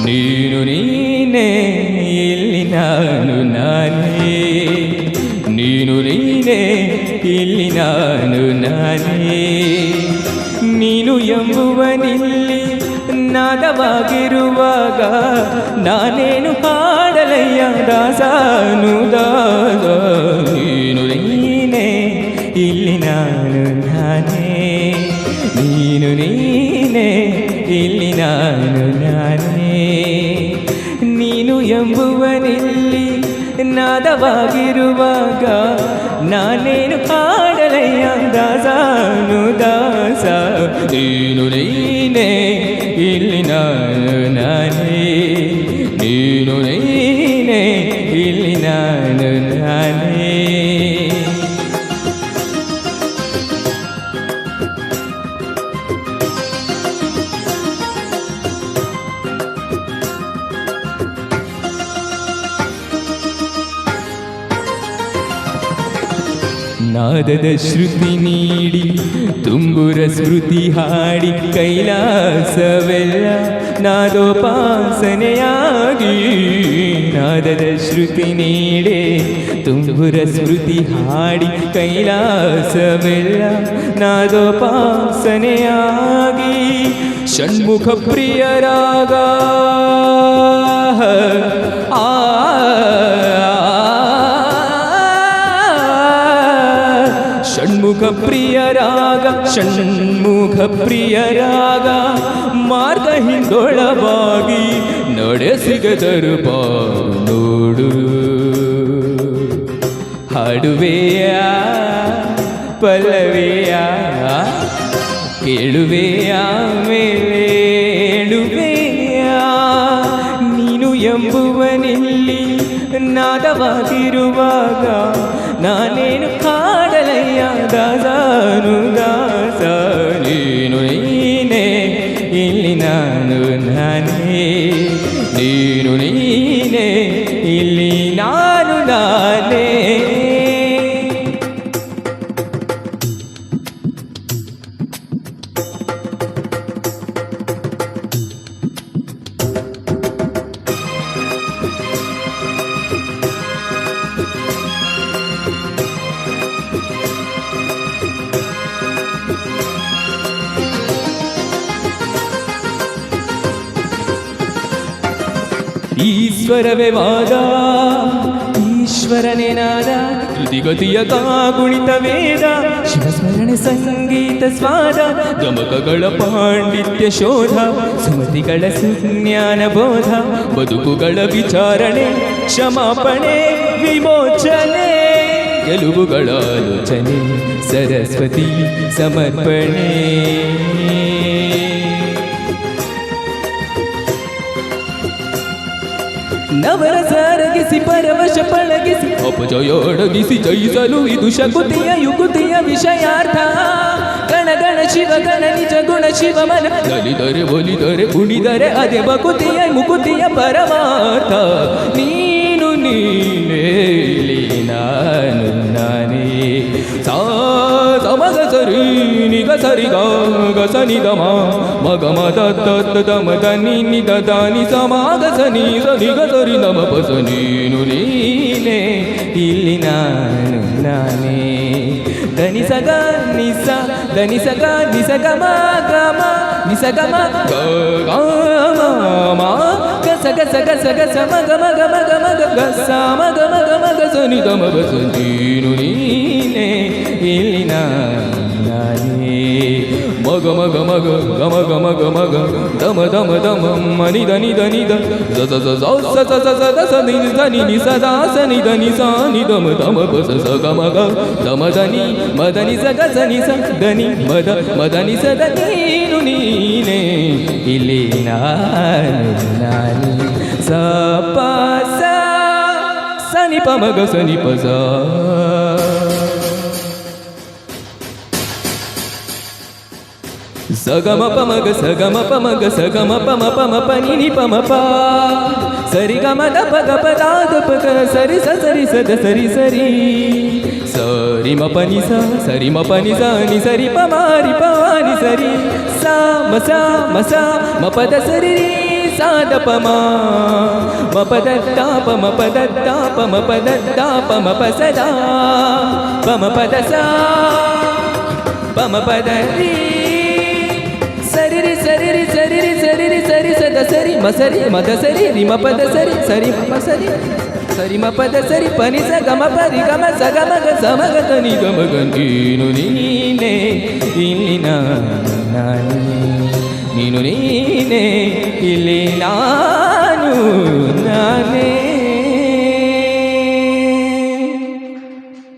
ನೀನು ನೀನೇ ಇಲ್ಲಿ ನಾನು ನಾನೇ, ನೀನು ನೀನೇ ಇಲ್ಲಿ ನಾನು ನಾನೇ. ನೀನು ಎಂಬುವನಿಲ್ಲಿ ನಾದವಾಗಿರುವಾಗ ನಾನೇನು ಹಾಡಲಯ್ಯ ದಾಸನು ದಾಸ. ನೀನು ನೀನೇ ಇಲ್ಲಿ ನಾನು ನಾನೇ, ನೀನು ನೀನೇ ಇಲ್ಲಿ ನಾನು ನಾನೇ. ನೀನು ಎಂಬುವನಿಲ್ಲಿ ನಾದವಾಗಿರುವಾಗ ನಾನೇನು ಹಾಡಲಯ್ಯ ದಾಸನು ದಾಸ. ನೀನು ನೀನೇ ಇಲ್ಲಿ ನಾನು ನಾನೇ, ನೀನು ನೀನೇ ಇಲ್ಲಿ ನಾನು ನಾನೇ. ನಾದದ ಶ್ರುತಿ ನೀಡಿ ತುಂಬುರ ಸ್ಮೃತಿ ಹಾಡಿ ಕೈಲಾಸವೆಲ್ಲ ನಾದೋಪಾಸನೆಯಾಗಿ. ನಾದದ ಶ್ರುತಿ ನೀಡಿ ತುಂಬುರ ಸ್ಮೃತಿ ಹಾಡಿ ಕೈಲಾಸವೆಲ್ಲ ನಾದೋಪಾಸನೆಯಾಗಿ. ಷಣ್ಮುಖ ಪ್ರಿಯರಾಗ ಷಣ್ಮುಖ ಪ್ರಿಯರಾಗ, ಷಣ್ಮುಖ ಪ್ರಿಯರಾಗ ಮಾರ್ಗ ಹಿಂದೊಳವಾಗಿ ನಡೆಸಿಗದರು ಬಾರು ನೋಡು. ಹಾಡುವೆಯ ಪಲ್ಲವಿಯ ಕೇಳುವೆಯ ಮೇಲೇಳುವೆಯ. ನೀನು ಎಂಬುವನಿಲ್ಲಿ ನಾದವಾಗಿರುವಾಗ ನಾನೇನು ಹಾಡಲಯ್ಯ ದಾಸನು ದಾಸ. ನೀನು ನೀನೇ ಇಲ್ಲಿ ನಾನು ನಾನೇ, ನೀನು ನೀನೇ ಇಲ್ಲಿ ನಾನು ನಾನೇ. ಈಶ್ವರವೇ ವಾದ, ಈಶ್ವರನೇ ನಾದ, ಧೃತಿಗತಿಯ ಕಾಗುಣಿತ ವೇದ, ಶಿವಸ್ಮರಣೆ ಸಂಗೀತ ಸ್ವಾದ, ಗಮಕಗಳ ಪಾಂಡಿತ್ಯ ಶೋಧ, ಸುಮತಿಗಳ ಸುಜ್ಞಾನ ಬೋಧ, ಬದುಕುಗಳ ವಿಚಾರಣೆ ಕ್ಷಮಾಪಣೆ ವಿಮೋಚನೆ, ಗೆಲುವುಗಳ ಆಲೋಚನೆ ಸರಸ್ವತಿ ಸಮರ್ಪಣೆ. ನವರಸ ಅರಗಿಸಿ ಪರವಶ ಪಳಗಿಸಿ ಅಪಜಯೊಡಗಿಸಿ ಜಯಿಸಲು ಇದು ಶಕುತಿಯ ಯುಕುತಿಯ ವಿಷಯಾರ್ಥ. ಗಣ ಗಣ ಶಿವ ಗಣ ನಿಜ ಗುಣ ಶಿವ ಮನ, ನಲಿದರೆ ಒಲಿದರೆ ಕುಣಿದರೆ ಅದೇ ಬಕುತಿಯ ಮುಕುತಿಯ ಪರಮಾರ್ಥ. ನೀನು ನೀನೇ ನಾನು ನಾನೇ. ಸಾ ಸಮಗ ಸರಿ ನಿಗ ಸರಿ ಗ ಸನಿ ದಮ ಮಗ ಮದ ತತ್ ದಮ ಧನಿ ನಿದ ದಾನಿ ಸಮಾಗ ಸನಿ ಸನಿ ಗ ಸರಿ ನಮ ಪಸ. ನೀನು ನೀನೇ ಇಲ್ಲಿ ನಾನು ನಾನೇ. ಧನಿ ಸಗ ನಿಸ ಧನಿ ಸಗ ನಿಸ ಗಮ ಗಮ ನಿಸ ಗಮ ಗ ಗ ಮ ಗ ಸಗ ಸಗ ಸಗ ಸಮ ಗಮ ಗಮ ಗಮ ಗ ಸ ಮ ಗಮ ಗಮ ಗ ಸನಿ ದಮ ಪಸ. ನೀನು ನೀನೇ ಇಲ್ಲಿ ನಾನು ನಾನೇ. ಮಗ ಮಗ ಮಗ ಗಮ ಗಮ ಗಮ ಗ ದಮ ದಮ ದಮ ಮನಿ ಧನಿ ಧನಿ ದ ಸ ಸ ಸ ಸ ಸ ಸ ಸ ನಿ ಧನಿ ನಿ ಸದಾ ಸ ನಿ ಧನಿ ಸ ನಿ ದಮ ದಮ ಪ ಸ ಸ ಗ ಮ ಗ ದಮ ಧನಿ ಮದನಿ ಸ ಗ ಸ ನಿ ಸ ಧನಿ ಮದ ಮದನಿ ಸ ದ. ನೀನು ನೀನೇ ಇಲ್ಲಿ ನಾನು ನಾನೇ. ಸ ಪ ಸ ಸ ನಿ ಪ ಮ ಗ ಸ ನಿ ಪ ಸ. ಸಗಮ ಪಮಗ ಸಗಮ ಪಮಗ ಸಗಮ ಪಮ ಪಮ ಪನಿ ನಿ ಪಮ ಪ ಸರಿ ಗಮ ದ ಪ ಗ ಪ ದ ದ ಪ ಗ ಸರಿ ಸ ಸರಿ ಸ ದ ಸರಿ ಸರಿ ಸರಿ ಮ ಪನಿ ಸ ಸರಿ ಮ ಪನಿ ಸ ನಿ ಸರಿ ಪ ಮ ರಿ ಪ ನಿ ಸರಿ ಸ ಮ ಸ ಮ ಪ ದ ಸರಿ ಸಾದ ಪಮ ಮಪದತ್ತ ಪಮ ಪದತ್ತ ಪಮ ಪದತ್ತ ಪಮ ಪಸದ ಪಮ ಪದಸ ಪಮ ಪದರಿ ಸರಿ ರಿ ಸರಿ ರಿ ಸರಿ ರಿ ಸರಿ ರಿ ಸರಿ ಸದ ಸರಿ ಮಸರಿ ಮದ ಸರಿ ರಿಮ ಪದ ಸರಿ ಸರಿ ಮ ಸರಿ ಸರಿ ಮ ಪದ ಸರಿ ಪನಿ ಸ ಗಮ ಪರಿ ಗಮ ಸ ಗಮ ಗ ಸಮ ಗ ತನಿ ಗಮ ಗ ನೀನು ನೀನೆ ಇಲ್ಲಿ ನಾನೇ ನೀನು ನೀನೆ ಇಲ್ಲಿ ನಾನು ನಾನೇ